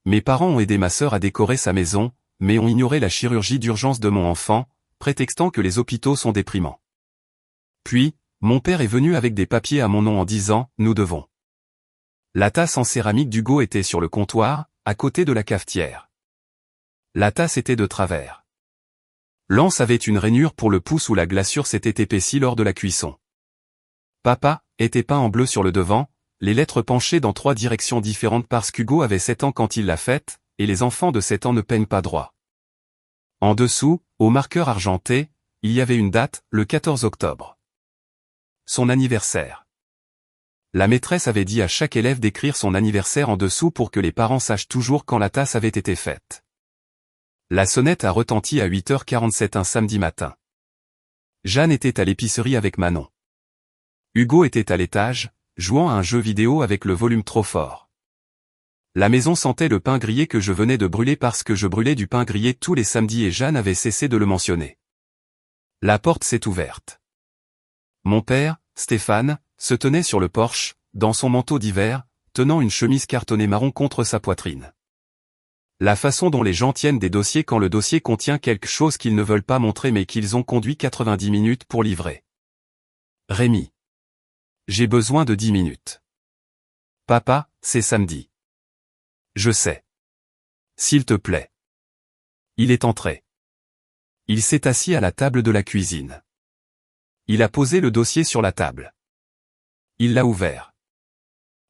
Mes parents ont aidé ma sœur à décorer sa maison, mais ont ignoré la chirurgie d'urgence de mon enfant, prétextant que les hôpitaux sont déprimants. Puis, mon père est venu avec des papiers à mon nom en disant « Nous devons ». La tasse en céramique d'Hugo était sur le comptoir, à côté de la cafetière. La tasse était de travers. L'anse avait une rainure pour le pouce où la glaçure s'était épaissie lors de la cuisson. Papa était peint en bleu sur le devant, les lettres penchées dans 3 directions différentes parce qu'Hugo avait 7 ans quand il l'a faite, et les enfants de 7 ans ne peignent pas droit. En dessous, au marqueur argenté, il y avait une date, le 14 octobre. Son anniversaire. La maîtresse avait dit à chaque élève d'écrire son anniversaire en dessous pour que les parents sachent toujours quand la tasse avait été faite. La sonnette a retenti à 8h47 un samedi matin. Jeanne était à l'épicerie avec Manon. Hugo était à l'étage, jouant à un jeu vidéo avec le volume trop fort. La maison sentait le pain grillé que je venais de brûler parce que je brûlais du pain grillé tous les samedis et Jeanne avait cessé de le mentionner. La porte s'est ouverte. Mon père, Stéphane, se tenait sur le porche, dans son manteau d'hiver, tenant une chemise cartonnée marron contre sa poitrine. La façon dont les gens tiennent des dossiers quand le dossier contient quelque chose qu'ils ne veulent pas montrer mais qu'ils ont conduit 90 minutes pour livrer. Rémi. J'ai besoin de 10 minutes. Papa, c'est samedi. Je sais. S'il te plaît. Il est entré. Il s'est assis à la table de la cuisine. Il a posé le dossier sur la table. Il l'a ouvert.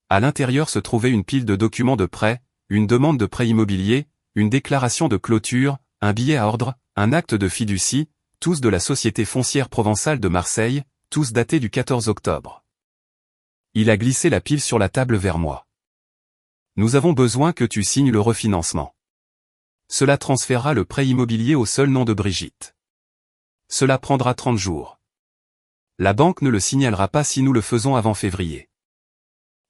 À l'intérieur se trouvait une pile de documents de prêt, une demande de prêt immobilier, une déclaration de clôture, un billet à ordre, un acte de fiducie, tous de la Société foncière provençale de Marseille, tous datés du 14 octobre. Il a glissé la pile sur la table vers moi. Nous avons besoin que tu signes le refinancement. Cela transférera le prêt immobilier au seul nom de Brigitte. Cela prendra 30 jours. La banque ne le signalera pas si nous le faisons avant février.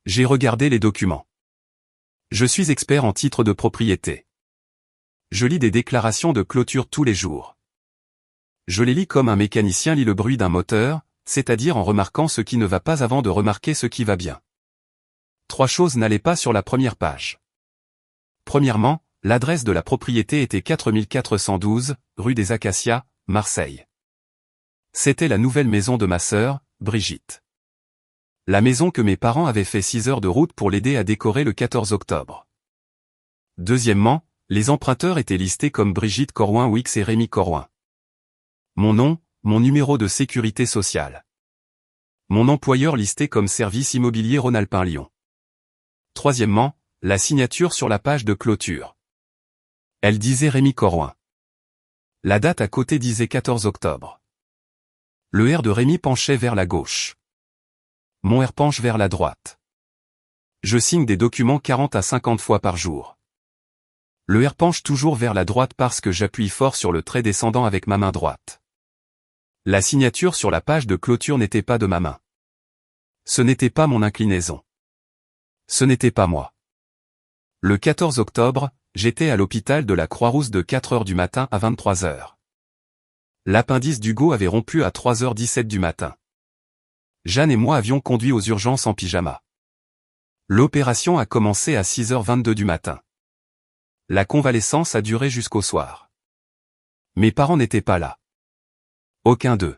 J'ai regardé les documents. Je suis expert en titres de propriété. Je lis des déclarations de clôture tous les jours. Je les lis comme un mécanicien lit le bruit d'un moteur, c'est-à-dire en remarquant ce qui ne va pas avant de remarquer ce qui va bien. 3 choses n'allaient pas sur la première page. Premièrement, l'adresse de la propriété était 4412, rue des Acacias, Marseille. C'était la nouvelle maison de ma sœur, Brigitte. La maison que mes parents avaient fait 6 heures de route pour l'aider à décorer le 14 octobre. Deuxièmement, les emprunteurs étaient listés comme Brigitte Corroin-Wix et Rémi Corroin. Mon nom, mon numéro de sécurité sociale. Mon employeur listé comme Service Immobilier Rhône-Alpin Lyon. Troisièmement, la signature sur la page de clôture. Elle disait Rémi Corroin. La date à côté disait 14 octobre. Le R de Rémi penchait vers la gauche. Mon R penche vers la droite. Je signe des documents 40 à 50 fois par jour. Le R penche toujours vers la droite parce que j'appuie fort sur le trait descendant avec ma main droite. La signature sur la page de clôture n'était pas de ma main. Ce n'était pas mon inclinaison. Ce n'était pas moi. Le 14 octobre, j'étais à l'hôpital de la Croix-Rousse de 4 heures du matin à 23 heures. L'appendice d'Hugo avait rompu à 3h17 du matin. Jeanne et moi avions conduit aux urgences en pyjama. L'opération a commencé à 6h22 du matin. La convalescence a duré jusqu'au soir. Mes parents n'étaient pas là. Aucun d'eux.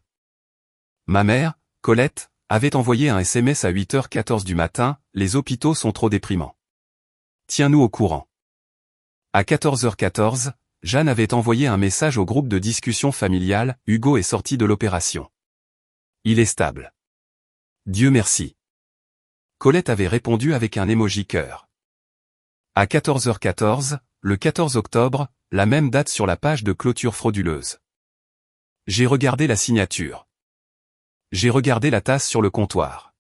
Ma mère, Colette, avait envoyé un SMS à 8h14 du matin, les hôpitaux sont trop déprimants. Tiens-nous au courant. À 14h14, Jeanne avait envoyé un message au groupe de discussion familiale, Hugo est sorti de l'opération. Il est stable. Dieu merci. Colette avait répondu avec un emoji cœur. À 14h14, le 14 octobre, la même date sur la page de clôture frauduleuse. J'ai regardé la signature. J'ai regardé la tasse sur le comptoir.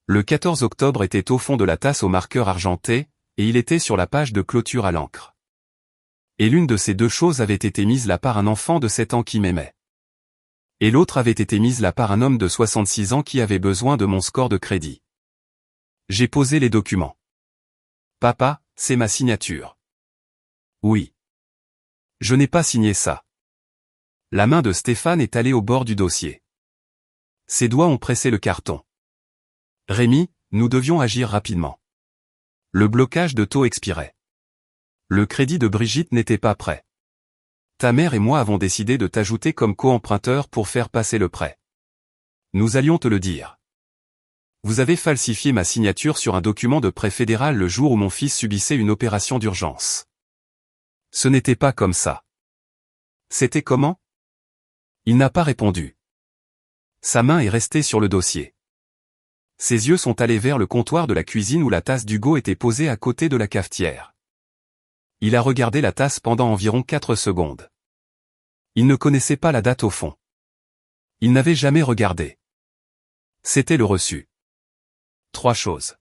Le 14 octobre était au fond de la tasse au marqueur argenté, et il était sur la page de clôture à l'encre. Et l'une de ces 2 choses avait été mise là par un enfant de 7 ans qui m'aimait. Et l'autre avait été mise là par un homme de 66 ans qui avait besoin de mon score de crédit. J'ai posé les documents. Papa, c'est ma signature. Oui. Je n'ai pas signé ça. La main de Stéphane est allée au bord du dossier. Ses doigts ont pressé le carton. Rémi, nous devions agir rapidement. Le blocage de taux expirait. Le crédit de Brigitte n'était pas prêt. Ta mère et moi avons décidé de t'ajouter comme co-emprunteur pour faire passer le prêt. Nous allions te le dire. Vous avez falsifié ma signature sur un document de prêt fédéral le jour où mon fils subissait une opération d'urgence. Ce n'était pas comme ça. C'était comment? Il n'a pas répondu. Sa main est restée sur le dossier. Ses yeux sont allés vers le comptoir de la cuisine où la tasse d'Hugo était posée à côté de la cafetière. Il a regardé la tasse pendant environ 4 secondes. Il ne connaissait pas la date au fond. Il n'avait jamais regardé. C'était le reçu. 3 choses.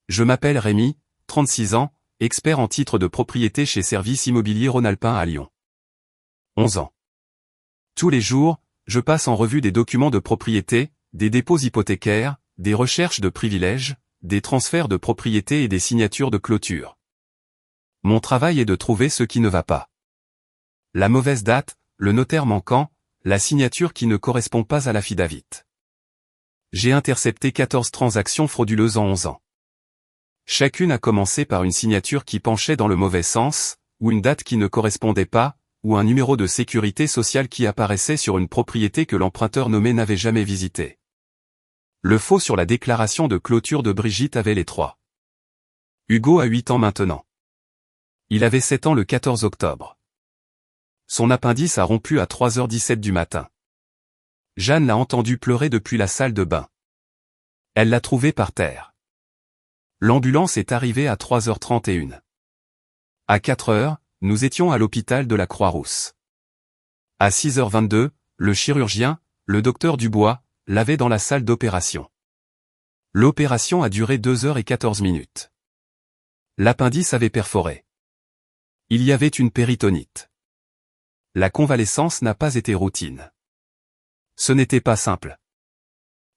Je m'appelle Rémi, 36 ans, expert en titres de propriété chez Service Immobilier Rhône-Alpin à Lyon. 11 ans. Tous les jours, je passe en revue des documents de propriété, des dépôts hypothécaires, des recherches de privilèges, des transferts de propriété et des signatures de clôture. Mon travail est de trouver ce qui ne va pas. La mauvaise date, le notaire manquant, la signature qui ne correspond pas à l'affidavit. J'ai intercepté 14 transactions frauduleuses en 11 ans. Chacune a commencé par une signature qui penchait dans le mauvais sens, ou une date qui ne correspondait pas, ou un numéro de sécurité sociale qui apparaissait sur une propriété que l'emprunteur nommé n'avait jamais visitée. Le faux sur la déclaration de clôture de Brigitte avait les 3. Hugo a 8 ans maintenant. Il avait 7 ans le 14 octobre. Son appendice a rompu à 3h17 du matin. Jeanne l'a entendu pleurer depuis la salle de bain. Elle l'a trouvé par terre. L'ambulance est arrivée à 3h31. À 4h, nous étions à l'hôpital de la Croix-Rousse. À 6h22, le chirurgien, le docteur Dubois, l'avait dans la salle d'opération. L'opération a duré 2h14. L'appendice avait perforé. Il y avait une péritonite. La convalescence n'a pas été routine. Ce n'était pas simple.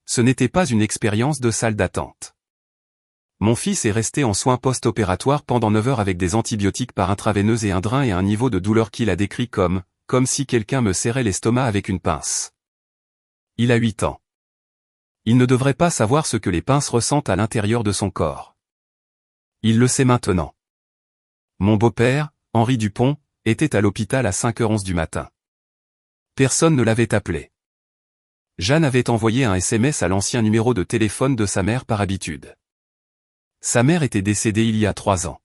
Ce n'était pas une expérience de salle d'attente. Mon fils est resté en soins post-opératoires pendant 9 heures avec des antibiotiques par intraveineuse et un drain et un niveau de douleur qu'il a décrit comme si quelqu'un me serrait l'estomac avec une pince. Il a 8 ans. Il ne devrait pas savoir ce que les pinces ressentent à l'intérieur de son corps. Il le sait maintenant. Mon beau-père, Henri Dupont, était à l'hôpital à 5h11 du matin. Personne ne l'avait appelé. Jeanne avait envoyé un SMS à l'ancien numéro de téléphone de sa mère par habitude. Sa mère était décédée il y a 3 ans.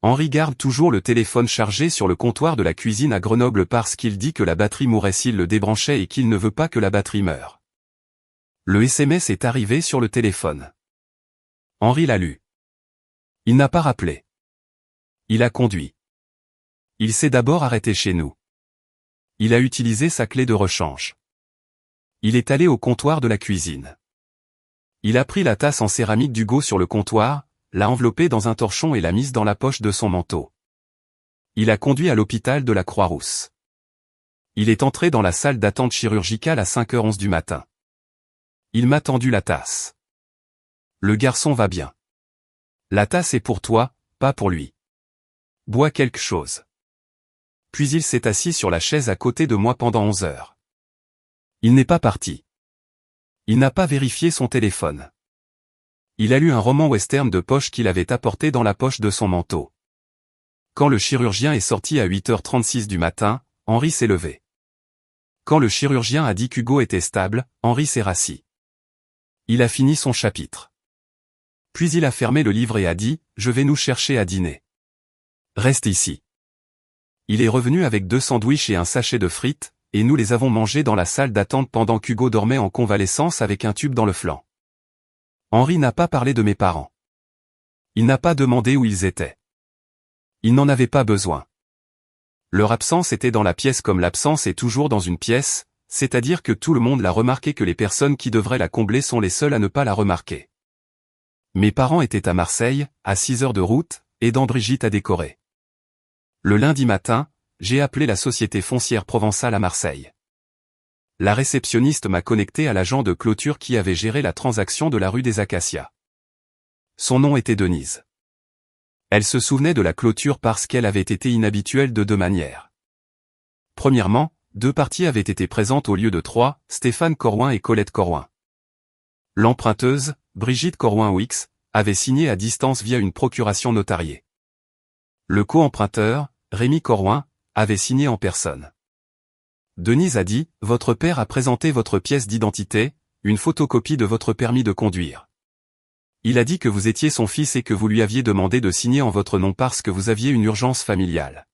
Henri garde toujours le téléphone chargé sur le comptoir de la cuisine à Grenoble parce qu'il dit que la batterie mourrait s'il le débranchait et qu'il ne veut pas que la batterie meure. Le SMS est arrivé sur le téléphone. Henri l'a lu. Il n'a pas rappelé. Il a conduit. Il s'est d'abord arrêté chez nous. Il a utilisé sa clé de rechange. Il est allé au comptoir de la cuisine. Il a pris la tasse en céramique d'Hugo sur le comptoir, l'a enveloppée dans un torchon et l'a mise dans la poche de son manteau. Il a conduit à l'hôpital de la Croix-Rousse. Il est entré dans la salle d'attente chirurgicale à 5h11 du matin. Il m'a tendu la tasse. Le garçon va bien. La tasse est pour toi, pas pour lui. Bois quelque chose. Puis il s'est assis sur la chaise à côté de moi pendant 11 heures. Il n'est pas parti. Il n'a pas vérifié son téléphone. Il a lu un roman western de poche qu'il avait apporté dans la poche de son manteau. Quand le chirurgien est sorti à 8h36 du matin, Henri s'est levé. Quand le chirurgien a dit qu'Hugo était stable, Henri s'est rassis. Il a fini son chapitre. Puis il a fermé le livre et a dit « Je vais nous chercher à dîner. Reste ici. » Il est revenu avec 2 sandwichs et un sachet de frites, et nous les avons mangés dans la salle d'attente pendant qu'Hugo dormait en convalescence avec un tube dans le flanc. Henri n'a pas parlé de mes parents. Il n'a pas demandé où ils étaient. Il n'en avait pas besoin. Leur absence était dans la pièce comme l'absence est toujours dans une pièce, c'est-à-dire que tout le monde l'a remarqué que les personnes qui devraient la combler sont les seules à ne pas la remarquer. Mes parents étaient à Marseille, à 6 heures de route, aidant Brigitte à décorer. Le lundi matin, j'ai appelé la société foncière provençale à Marseille. La réceptionniste m'a connecté à l'agent de clôture qui avait géré la transaction de la rue des Acacias. Son nom était Denise. Elle se souvenait de la clôture parce qu'elle avait été inhabituelle de 2 manières. Premièrement, 2 parties avaient été présentes au lieu de 3, Stéphane Corouin et Colette Corouin. L'emprunteuse, Brigitte Corouin-Ouix, avait signé à distance via une procuration notariée. Le co-emprunteur, Rémi Corouin, avait signé en personne. Denise a dit, votre père a présenté votre pièce d'identité, une photocopie de votre permis de conduire. Il a dit que vous étiez son fils et que vous lui aviez demandé de signer en votre nom parce que vous aviez une urgence familiale.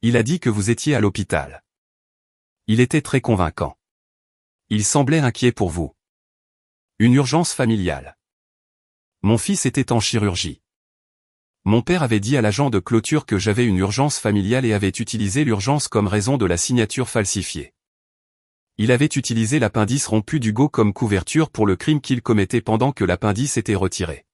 Il a dit que vous étiez à l'hôpital. Il était très convaincant. Il semblait inquiet pour vous. Une urgence familiale. Mon fils était en chirurgie. Mon père avait dit à l'agent de clôture que j'avais une urgence familiale et avait utilisé l'urgence comme raison de la signature falsifiée. Il avait utilisé l'appendice rompu d'Hugo comme couverture pour le crime qu'il commettait pendant que l'appendice était retiré.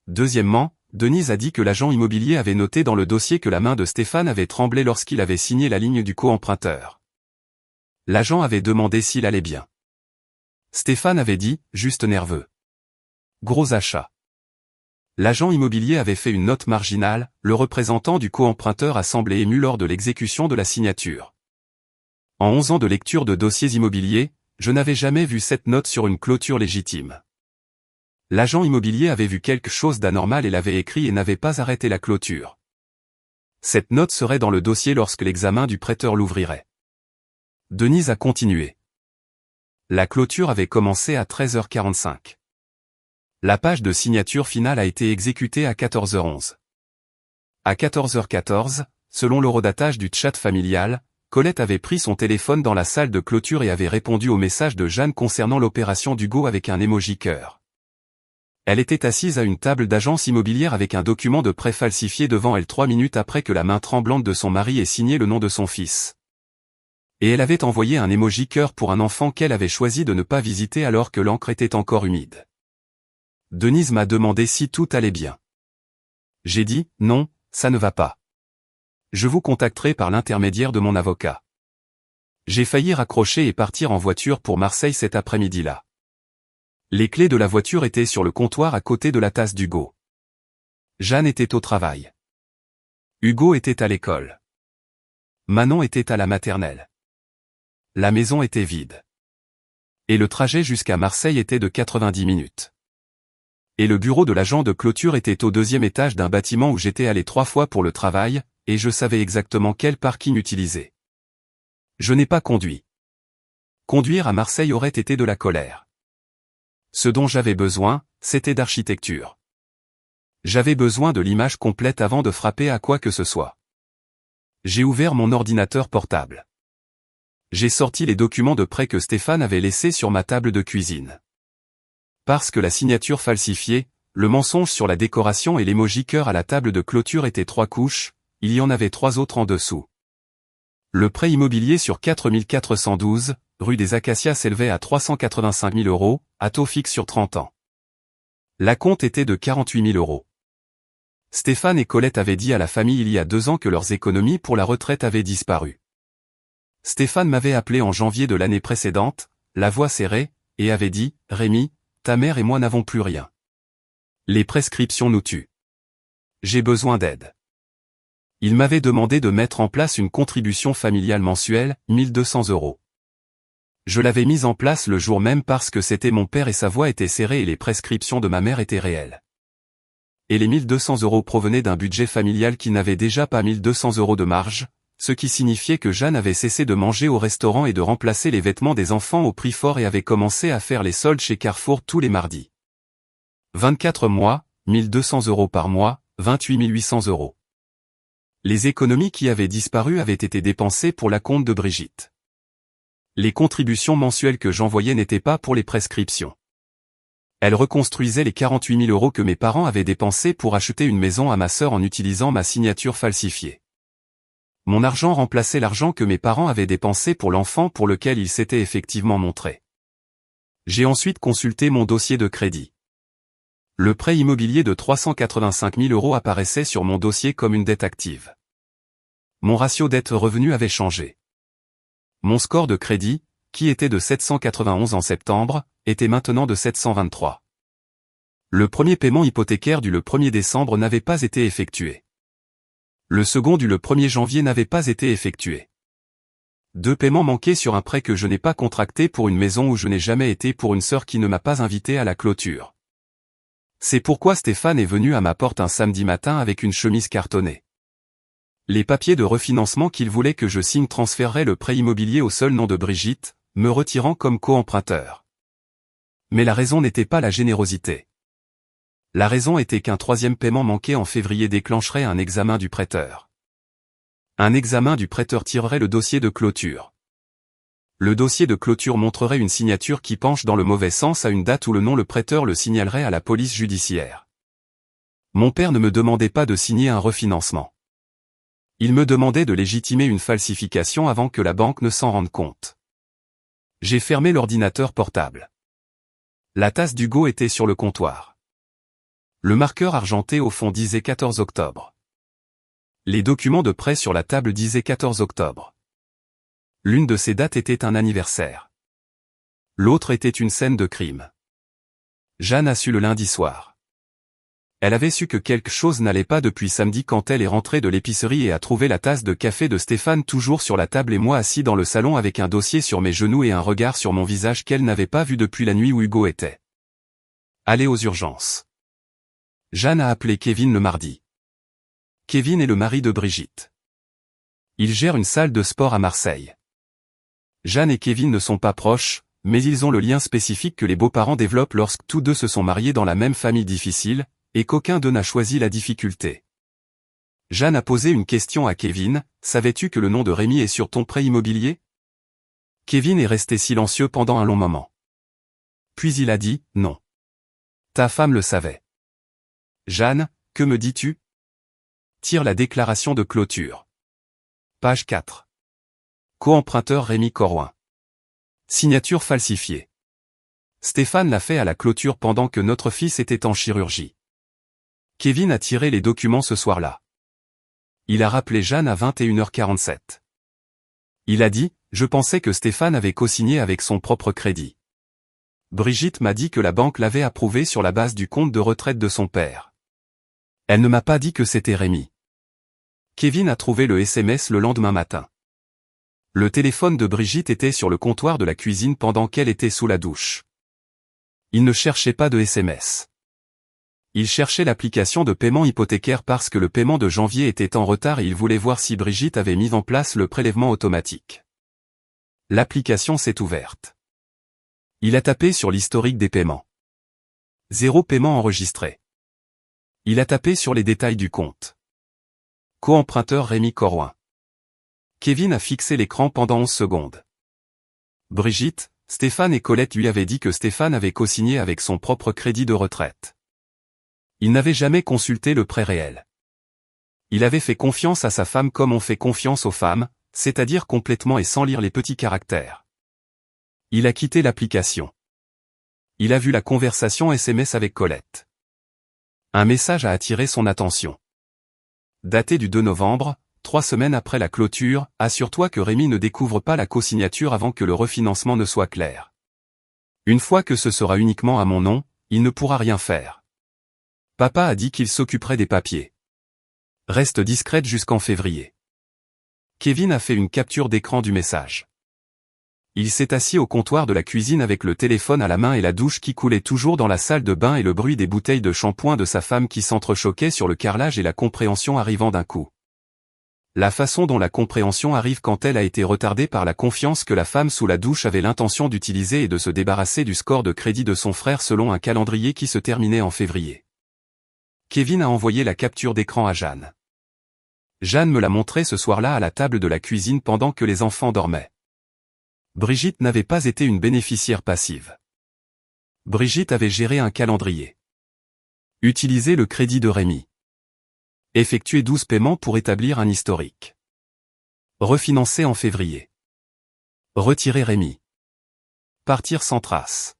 Deuxièmement, Denise a dit que l'agent immobilier avait noté dans le dossier que la main de Stéphane avait tremblé lorsqu'il avait signé la ligne du co-emprunteur. L'agent avait demandé s'il allait bien. Stéphane avait dit, juste nerveux. Gros achat. L'agent immobilier avait fait une note marginale, le représentant du co-emprunteur a semblé ému lors de l'exécution de la signature. En 11 ans de lecture de dossiers immobiliers, je n'avais jamais vu cette note sur une clôture légitime. L'agent immobilier avait vu quelque chose d'anormal et l'avait écrit et n'avait pas arrêté la clôture. Cette note serait dans le dossier lorsque l'examen du prêteur l'ouvrirait. Denise a continué. La clôture avait commencé à 13h45. La page de signature finale a été exécutée à 14h11. À 14h14, selon l'horodatage du chat familial, Colette avait pris son téléphone dans la salle de clôture et avait répondu au message de Jeanne concernant l'opération d'Hugo avec un emoji cœur. Elle était assise à une table d'agence immobilière avec un document de prêt falsifié devant elle 3 minutes après que la main tremblante de son mari ait signé le nom de son fils. Et elle avait envoyé un emoji cœur pour un enfant qu'elle avait choisi de ne pas visiter alors que l'encre était encore humide. Denise m'a demandé si tout allait bien. J'ai dit, non, ça ne va pas. Je vous contacterai par l'intermédiaire de mon avocat. J'ai failli raccrocher et partir en voiture pour Marseille cet après-midi-là. Les clés de la voiture étaient sur le comptoir à côté de la tasse d'Hugo. Jeanne était au travail. Hugo était à l'école. Manon était à la maternelle. La maison était vide. Et le trajet jusqu'à Marseille était de 90 minutes. Et le bureau de l'agent de clôture était au 2e étage d'un bâtiment où j'étais allé 3 fois pour le travail, et je savais exactement quel parking utiliser. Je n'ai pas conduit. Conduire à Marseille aurait été de la colère. Ce dont j'avais besoin, c'était d'architecture. J'avais besoin de l'image complète avant de frapper à quoi que ce soit. J'ai ouvert mon ordinateur portable. J'ai sorti les documents de prêt que Stéphane avait laissés sur ma table de cuisine. Parce que la signature falsifiée, le mensonge sur la décoration et l'émoji cœur à la table de clôture étaient 3 couches, il y en avait 3 autres en dessous. Le prêt immobilier sur 4412, rue des Acacias s'élevait à 385 000 €, à taux fixe sur 30 ans. L'acompte était de 48 000 €. Stéphane et Colette avaient dit à la famille il y a 2 ans que leurs économies pour la retraite avaient disparu. Stéphane m'avait appelé en janvier de l'année précédente, la voix serrée, et avait dit, « Rémi, ta mère et moi n'avons plus rien. Les prescriptions nous tuent. J'ai besoin d'aide. » Il m'avait demandé de mettre en place une contribution familiale mensuelle, 1 200 €. Je l'avais mise en place le jour même parce que c'était mon père et sa voix était serrée et les prescriptions de ma mère étaient réelles. Et les 1 200 € provenaient d'un budget familial qui n'avait déjà pas 1 200 € de marge, ce qui signifiait que Jeanne avait cessé de manger au restaurant et de remplacer les vêtements des enfants au prix fort et avait commencé à faire les soldes chez Carrefour tous les mardis. 24 mois, 1 200 € par mois, 28 800 €. Les économies qui avaient disparu avaient été dépensées pour la compte de Brigitte. Les contributions mensuelles que j'envoyais n'étaient pas pour les prescriptions. Elles reconstruisaient les 48 000 € que mes parents avaient dépensés pour acheter une maison à ma sœur en utilisant ma signature falsifiée. Mon argent remplaçait l'argent que mes parents avaient dépensé pour l'enfant pour lequel ils s'étaient effectivement montrés. J'ai ensuite consulté mon dossier de crédit. Le prêt immobilier de 385 000 € apparaissait sur mon dossier comme une dette active. Mon ratio dette-revenu avait changé. Mon score de crédit, qui était de 791 en septembre, était maintenant de 723. Le premier paiement hypothécaire dû le 1er décembre n'avait pas été effectué. Le second dû le 1er janvier n'avait pas été effectué. 2 paiements manqués sur un prêt que je n'ai pas contracté pour une maison où je n'ai jamais été pour une sœur qui ne m'a pas invité à la clôture. C'est pourquoi Stéphane est venu à ma porte un samedi matin avec une chemise cartonnée. Les papiers de refinancement qu'il voulait que je signe transféreraient le prêt immobilier au seul nom de Brigitte, me retirant comme co-emprunteur. Mais la raison n'était pas la générosité. La raison était qu'un troisième paiement manqué en février déclencherait un examen du prêteur. Un examen du prêteur tirerait le dossier de clôture. Le dossier de clôture montrerait une signature qui penche dans le mauvais sens à une date où le prêteur le signalerait à la police judiciaire. Mon père ne me demandait pas de signer un refinancement. Il me demandait de légitimer une falsification avant que la banque ne s'en rende compte. J'ai fermé l'ordinateur portable. La tasse d'Hugo était sur le comptoir. Le marqueur argenté au fond disait 14 octobre. Les documents de prêt sur la table disaient 14 octobre. L'une de ces dates était un anniversaire. L'autre était une scène de crime. Jeanne a su le lundi soir. Elle avait su que quelque chose n'allait pas depuis samedi quand elle est rentrée de l'épicerie et a trouvé la tasse de café de Stéphane toujours sur la table et moi assis dans le salon avec un dossier sur mes genoux et un regard sur mon visage qu'elle n'avait pas vu depuis la nuit où Hugo était. Allez aux urgences. Jeanne a appelé Kevin le mardi. Kevin est le mari de Brigitte. Il gère une salle de sport à Marseille. Jeanne et Kevin ne sont pas proches, mais ils ont le lien spécifique que les beaux-parents développent lorsque tous deux se sont mariés dans la même famille difficile, et qu'aucun d'eux n'a choisi la difficulté. Jeanne a posé une question à Kevin, « Savais-tu que le nom de Rémi est sur ton prêt immobilier ?» Kevin est resté silencieux pendant un long moment. Puis il a dit, « Non. Ta femme le savait. » Jeanne, que me dis-tu ? Tire la déclaration de clôture. Page 4. Co-emprunteur Rémi Corouin. Signature falsifiée. Stéphane l'a fait à la clôture pendant que notre fils était en chirurgie. Kevin a tiré les documents ce soir-là. Il a rappelé Jeanne à 21h47. Il a dit, « Je pensais que Stéphane avait co-signé avec son propre crédit. Brigitte m'a dit que la banque l'avait approuvé sur la base du compte de retraite de son père. Elle ne m'a pas dit que c'était Rémi. » Kevin a trouvé le SMS le lendemain matin. Le téléphone de Brigitte était sur le comptoir de la cuisine pendant qu'elle était sous la douche. Il ne cherchait pas de SMS. Il cherchait l'application de paiement hypothécaire parce que le paiement de janvier était en retard et il voulait voir si Brigitte avait mis en place le prélèvement automatique. L'application s'est ouverte. Il a tapé sur l'historique des paiements. 0 paiement enregistré. Il a tapé sur les détails du compte. Co-emprunteur Rémi Corouin. Kevin a fixé l'écran pendant 11 secondes. Brigitte, Stéphane et Colette lui avaient dit que Stéphane avait co-signé avec son propre crédit de retraite. Il n'avait jamais consulté le prêt réel. Il avait fait confiance à sa femme comme on fait confiance aux femmes, c'est-à-dire complètement et sans lire les petits caractères. Il a quitté l'application. Il a vu la conversation SMS avec Colette. Un message a attiré son attention. Daté du 2 novembre, 3 semaines après la clôture, assure-toi que Rémi ne découvre pas la co-signature avant que le refinancement ne soit clair. Une fois que ce sera uniquement à mon nom, il ne pourra rien faire. Papa a dit qu'il s'occuperait des papiers. Reste discrète jusqu'en février. Kevin a fait une capture d'écran du message. Il s'est assis au comptoir de la cuisine avec le téléphone à la main et la douche qui coulait toujours dans la salle de bain et le bruit des bouteilles de shampoing de sa femme qui s'entrechoquaient sur le carrelage et la compréhension arrivant d'un coup. La façon dont la compréhension arrive quand elle a été retardée par la confiance que la femme sous la douche avait l'intention d'utiliser et de se débarrasser du score de crédit de son frère selon un calendrier qui se terminait en février. Kevin a envoyé la capture d'écran à Jeanne. Jeanne me l'a montré ce soir-là à la table de la cuisine pendant que les enfants dormaient. Brigitte n'avait pas été une bénéficiaire passive. Brigitte avait géré un calendrier. Utilisé le crédit de Rémi. Effectuer 12 paiements pour établir un historique. Refinancer en février. Retirer Rémi. Partir sans trace.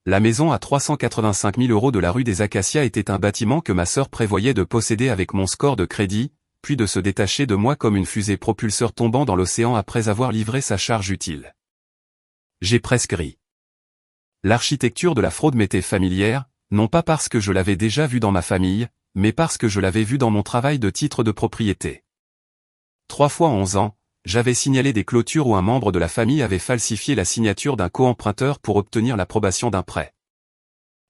La maison à 385 000 € de la rue des Acacias était un bâtiment que ma sœur prévoyait de posséder avec mon score de crédit, puis de se détacher de moi comme une fusée propulseur tombant dans l'océan après avoir livré sa charge utile. J'ai presque ri. L'architecture de la fraude m'était familière, non pas parce que je l'avais déjà vue dans ma famille, mais parce que je l'avais vue dans mon travail de titre de propriété. 3 fois en 11 ans, j'avais signalé des clôtures où un membre de la famille avait falsifié la signature d'un co-emprunteur pour obtenir l'approbation d'un prêt.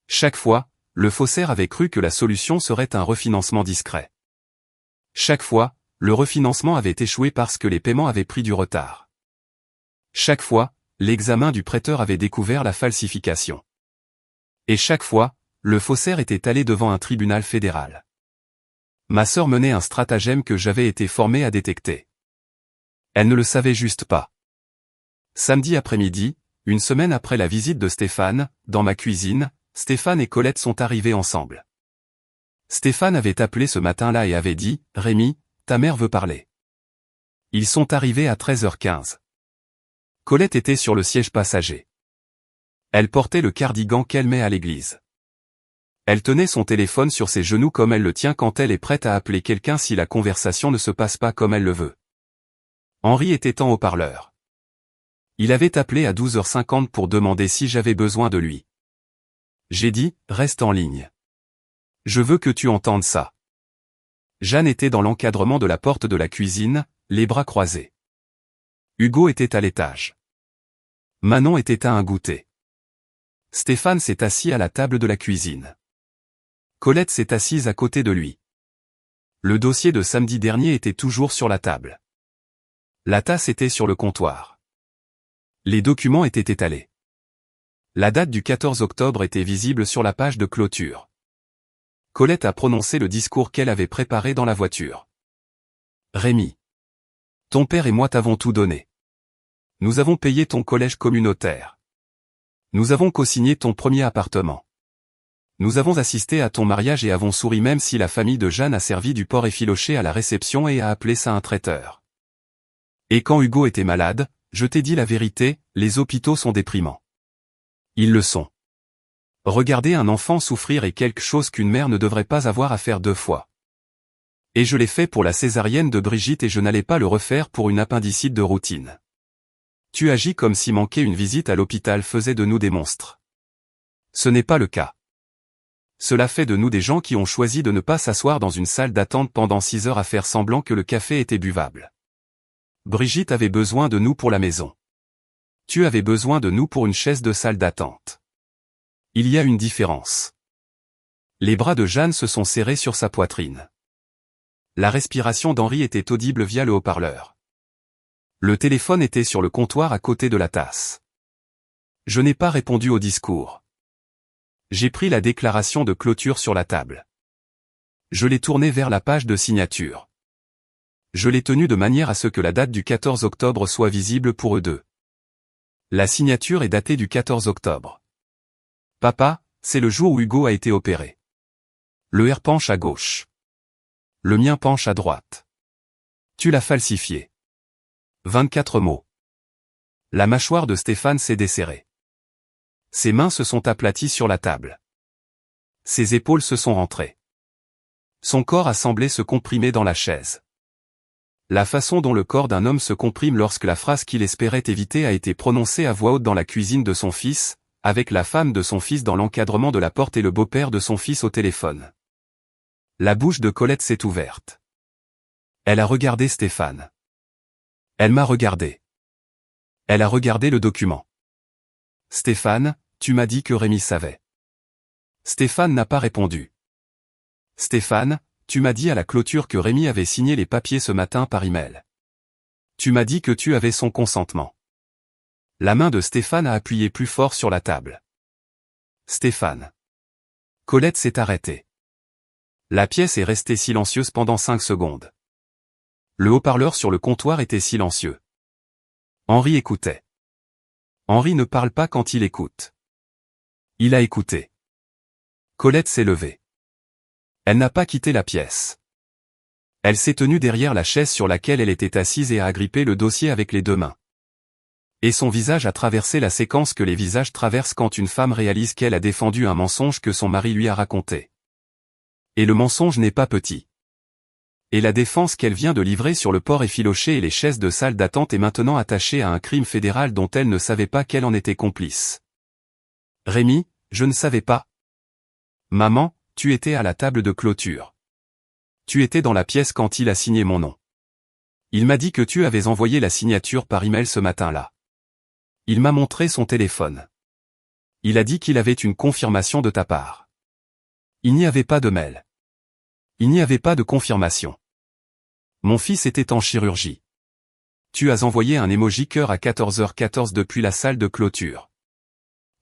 Chaque fois, le faussaire avait cru que la solution serait un refinancement discret. Chaque fois, le refinancement avait échoué parce que les paiements avaient pris du retard. Chaque fois, l'examen du prêteur avait découvert la falsification. Et chaque fois, le faussaire était allé devant un tribunal fédéral. Ma sœur menait un stratagème que j'avais été formé à détecter. Elle ne le savait juste pas. Samedi après-midi, une semaine après la visite de Stéphane, dans ma cuisine, Stéphane et Colette sont arrivés ensemble. Stéphane avait appelé ce matin-là et avait dit « Rémi, ta mère veut parler ». Ils sont arrivés à 13h15. Colette était sur le siège passager. Elle portait le cardigan qu'elle met à l'église. Elle tenait son téléphone sur ses genoux comme elle le tient quand elle est prête à appeler quelqu'un si la conversation ne se passe pas comme elle le veut. Henri était en haut-parleur. Il avait appelé à 12h50 pour demander si j'avais besoin de lui. J'ai dit « Reste en ligne. Je veux que tu entendes ça ». Jeanne était dans l'encadrement de la porte de la cuisine, les bras croisés. Hugo était à l'étage. Manon était à un goûter. Stéphane s'est assis à la table de la cuisine. Colette s'est assise à côté de lui. Le dossier de samedi dernier était toujours sur la table. La tasse était sur le comptoir. Les documents étaient étalés. La date du 14 octobre était visible sur la page de clôture. Colette a prononcé le discours qu'elle avait préparé dans la voiture. Rémi. Ton père et moi t'avons tout donné. Nous avons payé ton collège communautaire. Nous avons co-signé ton premier appartement. Nous avons assisté à ton mariage et avons souri même si la famille de Jeanne a servi du porc effiloché à la réception et a appelé ça un traiteur. Et quand Hugo était malade, je t'ai dit la vérité, les hôpitaux sont déprimants. Ils le sont. Regarder un enfant souffrir est quelque chose qu'une mère ne devrait pas avoir à faire 2 fois. Et je l'ai fait pour la césarienne de Brigitte et je n'allais pas le refaire pour une appendicite de routine. Tu agis comme si manquer une visite à l'hôpital faisait de nous des monstres. Ce n'est pas le cas. Cela fait de nous des gens qui ont choisi de ne pas s'asseoir dans une salle d'attente pendant 6 heures à faire semblant que le café était buvable. Brigitte avait besoin de nous pour la maison. Tu avais besoin de nous pour une chaise de salle d'attente. Il y a une différence. Les bras de Jeanne se sont serrés sur sa poitrine. La respiration d'Henri était audible via le haut-parleur. Le téléphone était sur le comptoir à côté de la tasse. Je n'ai pas répondu au discours. J'ai pris la déclaration de clôture sur la table. Je l'ai tournée vers la page de signature. Je l'ai tenue de manière à ce que la date du 14 octobre soit visible pour eux deux. La signature est datée du 14 octobre. Papa, c'est le jour où Hugo a été opéré. Le R penche à gauche. Le mien penche à droite. Tu l'as falsifié. 24 mots. La mâchoire de Stéphane s'est desserrée. Ses mains se sont aplaties sur la table. Ses épaules se sont rentrées. Son corps a semblé se comprimer dans la chaise. La façon dont le corps d'un homme se comprime lorsque la phrase qu'il espérait éviter a été prononcée à voix haute dans la cuisine de son fils, avec la femme de son fils dans l'encadrement de la porte et le beau-père de son fils au téléphone. La bouche de Colette s'est ouverte. Elle a regardé Stéphane. Elle m'a regardé. Elle a regardé le document. Stéphane, tu m'as dit que Rémi savait. Stéphane n'a pas répondu. Stéphane, tu m'as dit à la clôture que Rémi avait signé les papiers ce matin par email. Tu m'as dit que tu avais son consentement. La main de Stéphane a appuyé plus fort sur la table. Stéphane. Colette s'est arrêtée. La pièce est restée silencieuse pendant 5 secondes. Le haut-parleur sur le comptoir était silencieux. Henri écoutait. Henri ne parle pas quand il écoute. Il a écouté. Colette s'est levée. Elle n'a pas quitté la pièce. Elle s'est tenue derrière la chaise sur laquelle elle était assise et a agrippé le dossier avec les 2 mains. Et son visage a traversé la séquence que les visages traversent quand une femme réalise qu'elle a défendu un mensonge que son mari lui a raconté. Et le mensonge n'est pas petit. Et la défense qu'elle vient de livrer sur le porc effiloché et les chaises de salle d'attente est maintenant attachée à un crime fédéral dont elle ne savait pas qu'elle en était complice. Rémi, je ne savais pas. Maman, tu étais à la table de clôture. Tu étais dans la pièce quand il a signé mon nom. Il m'a dit que tu avais envoyé la signature par email ce matin-là. Il m'a montré son téléphone. Il a dit qu'il avait une confirmation de ta part. Il n'y avait pas de mail. Il n'y avait pas de confirmation. Mon fils était en chirurgie. Tu as envoyé un emoji cœur à 14h14 depuis la salle de clôture.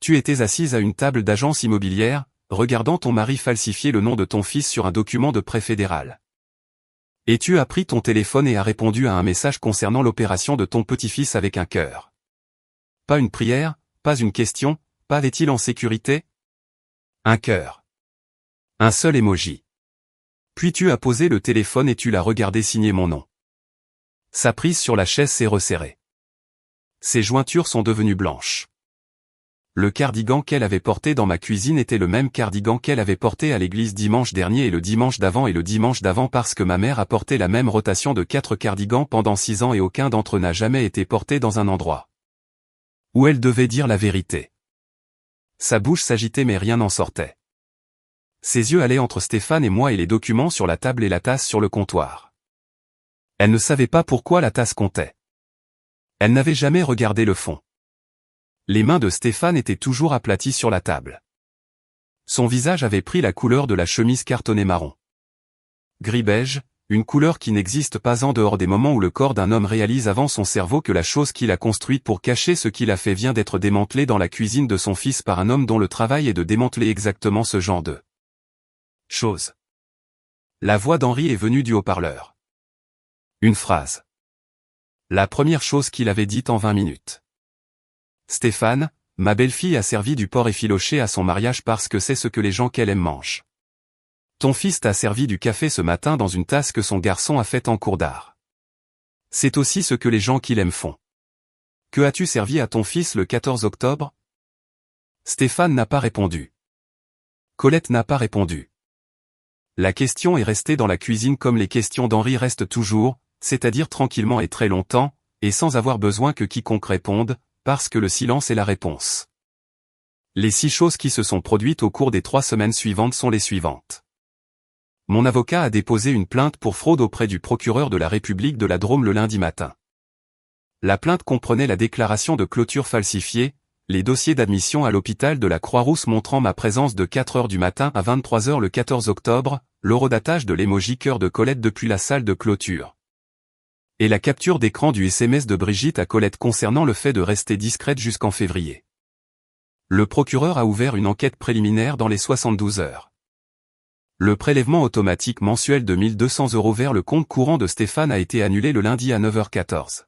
Tu étais assise à une table d'agence immobilière, regardant ton mari falsifier le nom de ton fils sur un document de prêt fédéral. Et tu as pris ton téléphone et as répondu à un message concernant l'opération de ton petit-fils avec un cœur. Pas une prière, pas une question, pas est-il en sécurité? Un cœur. Un seul emoji. Puis tu as posé le téléphone et tu l'as regardé signer mon nom. Sa prise sur la chaise s'est resserrée. Ses jointures sont devenues blanches. Le cardigan qu'elle avait porté dans ma cuisine était le même cardigan qu'elle avait porté à l'église dimanche dernier et le dimanche d'avant parce que ma mère a porté la même rotation de 4 cardigans pendant 6 ans et aucun d'entre eux n'a jamais été porté dans un endroit où elle devait dire la vérité. Sa bouche s'agitait mais rien n'en sortait. Ses yeux allaient entre Stéphane et moi et les documents sur la table et la tasse sur le comptoir. Elle ne savait pas pourquoi la tasse comptait. Elle n'avait jamais regardé le fond. Les mains de Stéphane étaient toujours aplaties sur la table. Son visage avait pris la couleur de la chemise cartonnée marron. Gris-beige, une couleur qui n'existe pas en dehors des moments où le corps d'un homme réalise avant son cerveau que la chose qu'il a construite pour cacher ce qu'il a fait vient d'être démantelée dans la cuisine de son fils par un homme dont le travail est de démanteler exactement ce genre de chose. La voix d'Henri est venue du haut-parleur. Une phrase. La première chose qu'il avait dite en 20 minutes. Stéphane, ma belle-fille a servi du porc effiloché à son mariage parce que c'est ce que les gens qu'elle aime mangent. Ton fils t'a servi du café ce matin dans une tasse que son garçon a faite en cours d'art. C'est aussi ce que les gens qu'il aime font. Que as-tu servi à ton fils le 14 octobre? Stéphane n'a pas répondu. Colette n'a pas répondu. La question est restée dans la cuisine comme les questions d'Henri restent toujours, c'est-à-dire tranquillement et très longtemps, et sans avoir besoin que quiconque réponde, parce que le silence est la réponse. Les 6 choses qui se sont produites au cours des 3 semaines suivantes sont les suivantes. Mon avocat a déposé une plainte pour fraude auprès du procureur de la République de la Drôme le lundi matin. La plainte comprenait la déclaration de clôture falsifiée, les dossiers d'admission à l'hôpital de la Croix-Rousse montrant ma présence de 4 heures du matin à 23 heures le 14 octobre, l'horodatage de l'émoji cœur de Colette depuis la salle de clôture. Et la capture d'écran du SMS de Brigitte à Colette concernant le fait de rester discrète jusqu'en février. Le procureur a ouvert une enquête préliminaire dans les 72 heures. Le prélèvement automatique mensuel de 1 200 € vers le compte courant de Stéphane a été annulé le lundi à 9h14.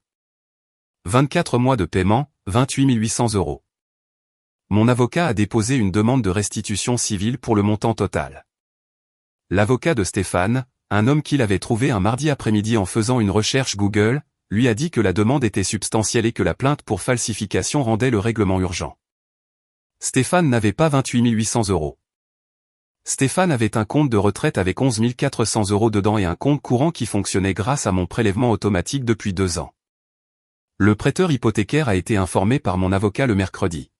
24 mois de paiement, 28 800 €. Mon avocat a déposé une demande de restitution civile pour le montant total. L'avocat de Stéphane, un homme qu'il avait trouvé un mardi après-midi en faisant une recherche Google, lui a dit que la demande était substantielle et que la plainte pour falsification rendait le règlement urgent. Stéphane n'avait pas 28 800 €. Stéphane avait un compte de retraite avec 11 400 € dedans et un compte courant qui fonctionnait grâce à mon prélèvement automatique depuis 2 ans. Le prêteur hypothécaire a été informé par mon avocat le mercredi.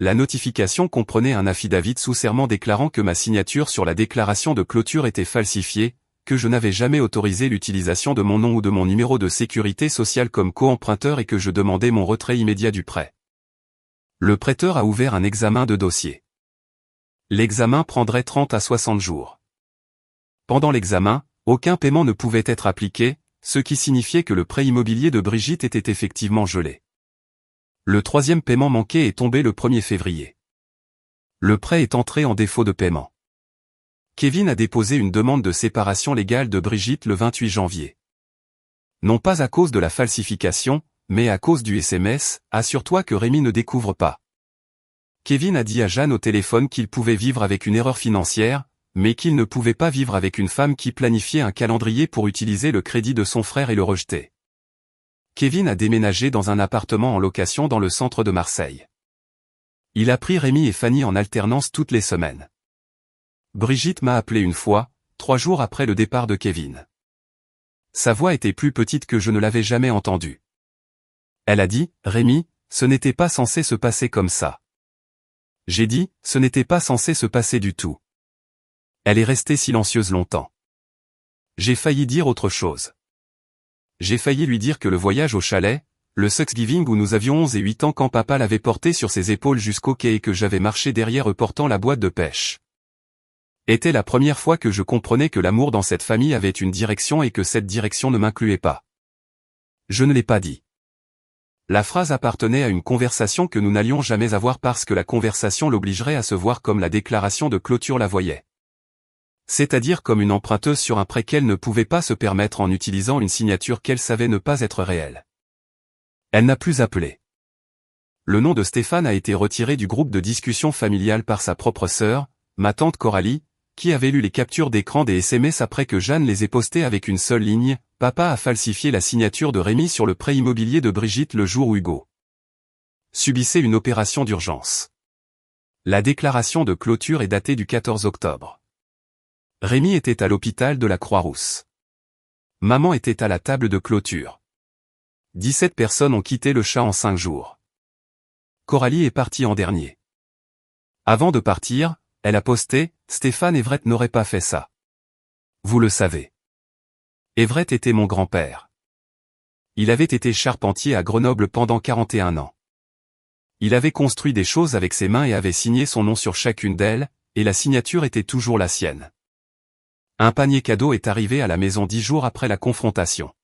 La notification comprenait un affidavit sous serment déclarant que ma signature sur la déclaration de clôture était falsifiée, que je n'avais jamais autorisé l'utilisation de mon nom ou de mon numéro de sécurité sociale comme co-emprunteur et que je demandais mon retrait immédiat du prêt. Le prêteur a ouvert un examen de dossier. L'examen prendrait 30 à 60 jours. Pendant l'examen, aucun paiement ne pouvait être appliqué, ce qui signifiait que le prêt immobilier de Brigitte était effectivement gelé. Le 3e paiement manqué est tombé le 1er février. Le prêt est entré en défaut de paiement. Kevin a déposé une demande de séparation légale de Brigitte le 28 janvier. Non pas à cause de la falsification, mais à cause du SMS, assure-toi que Rémi ne découvre pas. Kevin a dit à Jeanne au téléphone qu'il pouvait vivre avec une erreur financière, mais qu'il ne pouvait pas vivre avec une femme qui planifiait un calendrier pour utiliser le crédit de son frère et le rejeter. Kevin a déménagé dans un appartement en location dans le centre de Marseille. Il a pris Rémi et Fanny en alternance toutes les semaines. Brigitte m'a appelé une fois, 3 jours après le départ de Kevin. Sa voix était plus petite que je ne l'avais jamais entendue. Elle a dit, « Rémi, ce n'était pas censé se passer comme ça. » J'ai dit, « Ce n'était pas censé se passer du tout. » Elle est restée silencieuse longtemps. J'ai failli dire autre chose. J'ai failli lui dire que le voyage au chalet, le Thanksgiving où nous avions 11 et 8 ans quand papa l'avait porté sur ses épaules jusqu'au quai et que j'avais marché derrière eux portant la boîte de pêche. Était la première fois que je comprenais que l'amour dans cette famille avait une direction et que cette direction ne m'incluait pas. Je ne l'ai pas dit. La phrase appartenait à une conversation que nous n'allions jamais avoir parce que la conversation l'obligerait à se voir comme la déclaration de clôture la voyait. C'est-à-dire comme une emprunteuse sur un prêt qu'elle ne pouvait pas se permettre en utilisant une signature qu'elle savait ne pas être réelle. Elle n'a plus appelé. Le nom de Stéphane a été retiré du groupe de discussion familiale par sa propre sœur, ma tante Coralie, qui avait lu les captures d'écran des SMS après que Jeanne les ait postés avec une seule ligne. Papa a falsifié la signature de Rémi sur le prêt immobilier de Brigitte le jour où Hugo subissait une opération d'urgence. La déclaration de clôture est datée du 14 octobre. Rémi était à l'hôpital de la Croix-Rousse. Maman était à la table de clôture. 17 personnes ont quitté le chat en 5 jours. Coralie est partie en dernier. Avant de partir, elle a posté « Stéphane Everett n'aurait pas fait ça. Vous le savez. Everett était mon grand-père. Il avait été charpentier à Grenoble pendant 41 ans. Il avait construit des choses avec ses mains et avait signé son nom sur chacune d'elles, et la signature était toujours la sienne. Un panier cadeau est arrivé à la maison 10 jours après la confrontation.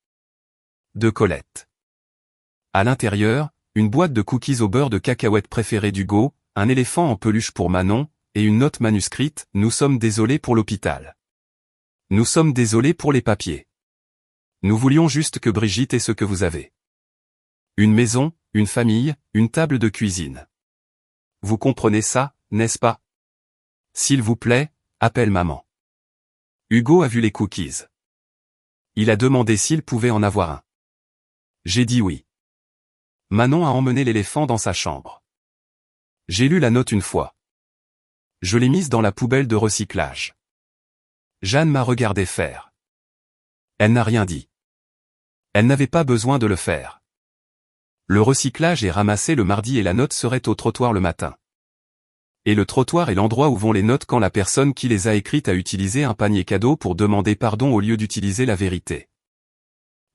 De Colette. À l'intérieur, une boîte de cookies au beurre de cacahuète préférée d'Hugo, un éléphant en peluche pour Manon, et une note manuscrite « Nous sommes désolés pour l'hôpital. Nous sommes désolés pour les papiers. Nous voulions juste que Brigitte ait ce que vous avez. Une maison, une famille, une table de cuisine. Vous comprenez ça, n'est-ce pas? S'il vous plaît, appelle maman. » Hugo a vu les cookies. Il a demandé s'il pouvait en avoir un. J'ai dit oui. Manon a emmené l'éléphant dans sa chambre. J'ai lu la note une fois. Je l'ai mise dans la poubelle de recyclage. Jeanne m'a regardé faire. Elle n'a rien dit. Elle n'avait pas besoin de le faire. Le recyclage est ramassé le mardi et la note serait au trottoir le matin. Et le trottoir est l'endroit où vont les notes quand la personne qui les a écrites a utilisé un panier cadeau pour demander pardon au lieu d'utiliser la vérité.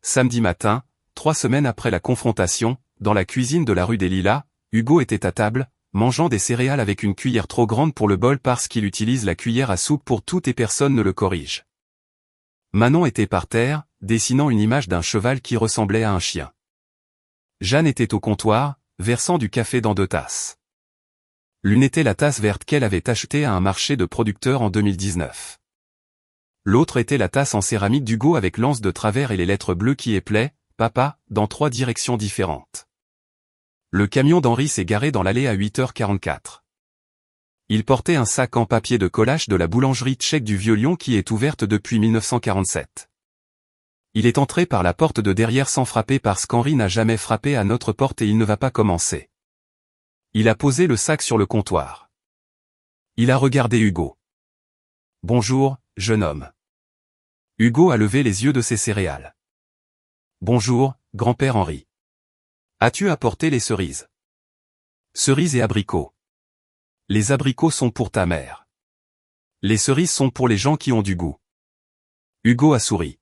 Samedi matin, 3 semaines après la confrontation, dans la cuisine de la rue des Lilas, Hugo était à table, mangeant des céréales avec une cuillère trop grande pour le bol parce qu'il utilise la cuillère à soupe pour tout et personne ne le corrige. Manon était par terre, dessinant une image d'un cheval qui ressemblait à un chien. Jeanne était au comptoir, versant du café dans 2 tasses. L'une était la tasse verte qu'elle avait achetée à un marché de producteurs en 2019. L'autre était la tasse en céramique d'Hugo avec l'anse de travers et les lettres bleues qui éplaient « Papa » dans 3 directions différentes. Le camion d'Henri s'est garé dans l'allée à 8h44. Il portait un sac en papier de collage de la boulangerie tchèque du Vieux-Lyon qui est ouverte depuis 1947. Il est entré par la porte de derrière sans frapper parce qu'Henri n'a jamais frappé à notre porte et il ne va pas commencer. Il a posé le sac sur le comptoir. Il a regardé Hugo. « Bonjour, jeune homme. » Hugo a levé les yeux de ses céréales. « Bonjour, grand-père Henri. As-tu apporté les cerises? » Cerises et abricots. Les abricots sont pour ta mère. Les cerises sont pour les gens qui ont du goût. Hugo a souri.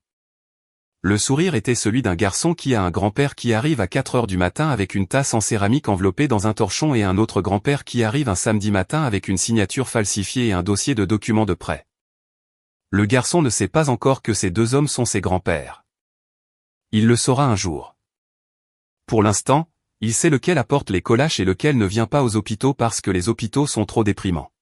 Le sourire était celui d'un garçon qui a un grand-père qui arrive à 4 heures du matin avec une tasse en céramique enveloppée dans un torchon et un autre grand-père qui arrive un samedi matin avec une signature falsifiée et un dossier de documents de prêt. Le garçon ne sait pas encore que ces 2 hommes sont ses grands-pères. Il le saura un jour. Pour l'instant, il sait lequel apporte les collages et lequel ne vient pas aux hôpitaux parce que les hôpitaux sont trop déprimants.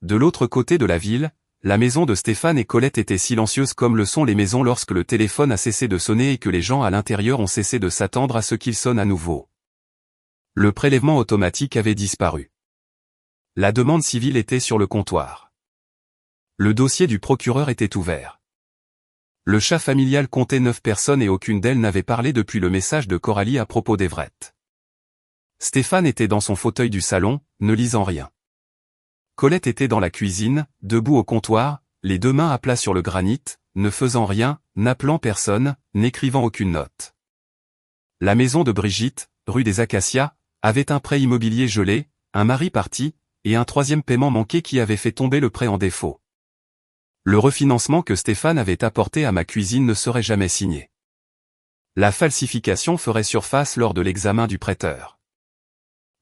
De l'autre côté de la ville, la maison de Stéphane et Colette était silencieuse comme le sont les maisons lorsque le téléphone a cessé de sonner et que les gens à l'intérieur ont cessé de s'attendre à ce qu'il sonne à nouveau. Le prélèvement automatique avait disparu. La demande civile était sur le comptoir. Le dossier du procureur était ouvert. Le chat familial comptait 9 personnes et aucune d'elles n'avait parlé depuis le message de Coralie à propos d'Everett. Stéphane était dans son fauteuil du salon, ne lisant rien. Colette était dans la cuisine, debout au comptoir, les 2 mains à plat sur le granit, ne faisant rien, n'appelant personne, n'écrivant aucune note. La maison de Brigitte, rue des Acacias, avait un prêt immobilier gelé, un mari parti, et un 3e paiement manqué qui avait fait tomber le prêt en défaut. Le refinancement que Stéphane avait apporté à ma cuisine ne serait jamais signé. La falsification ferait surface lors de l'examen du prêteur.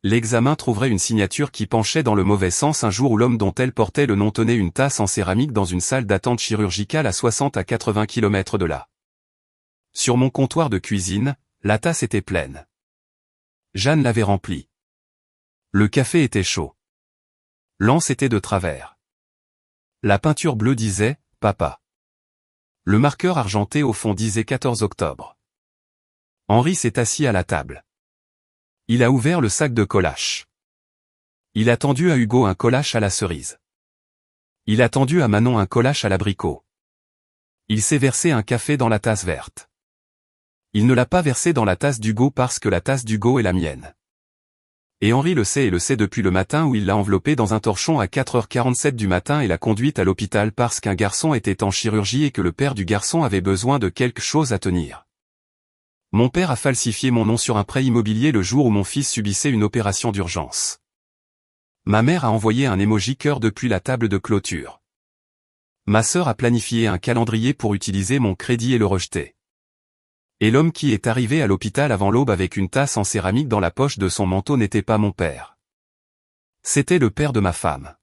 L'examen trouverait une signature qui penchait dans le mauvais sens un jour où l'homme dont elle portait le nom tenait une tasse en céramique dans une salle d'attente chirurgicale à 60 à 80 km de là. Sur mon comptoir de cuisine, la tasse était pleine. Jeanne l'avait remplie. Le café était chaud. L'anse était de travers. La peinture bleue disait « Papa ». Le marqueur argenté au fond disait 14 octobre. Henri s'est assis à la table. Il a ouvert le sac de collaches. Il a tendu à Hugo un collache à la cerise. Il a tendu à Manon un collache à l'abricot. Il s'est versé un café dans la tasse verte. Il ne l'a pas versé dans la tasse d'Hugo parce que la tasse d'Hugo est la mienne. Et Henri le sait et le sait depuis le matin où il l'a enveloppée dans un torchon à 4h47 du matin et l'a conduite à l'hôpital parce qu'un garçon était en chirurgie et que le père du garçon avait besoin de quelque chose à tenir. Mon père a falsifié mon nom sur un prêt immobilier le jour où mon fils subissait une opération d'urgence. Ma mère a envoyé un emoji cœur depuis la table de clôture. Ma sœur a planifié un calendrier pour utiliser mon crédit et le rejeter. Et l'homme qui est arrivé à l'hôpital avant l'aube avec une tasse en céramique dans la poche de son manteau n'était pas mon père. C'était le père de ma femme.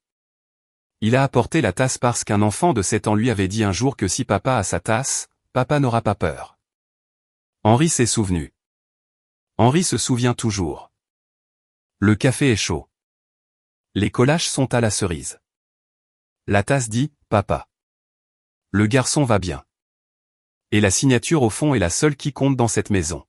Il a apporté la tasse parce qu'un enfant de 7 ans lui avait dit un jour que si papa a sa tasse, papa n'aura pas peur. Henri s'est souvenu. Henri se souvient toujours. Le café est chaud. Les collaches sont à la cerise. La tasse dit « Papa ». Le garçon va bien. Et la signature au fond est la seule qui compte dans cette maison.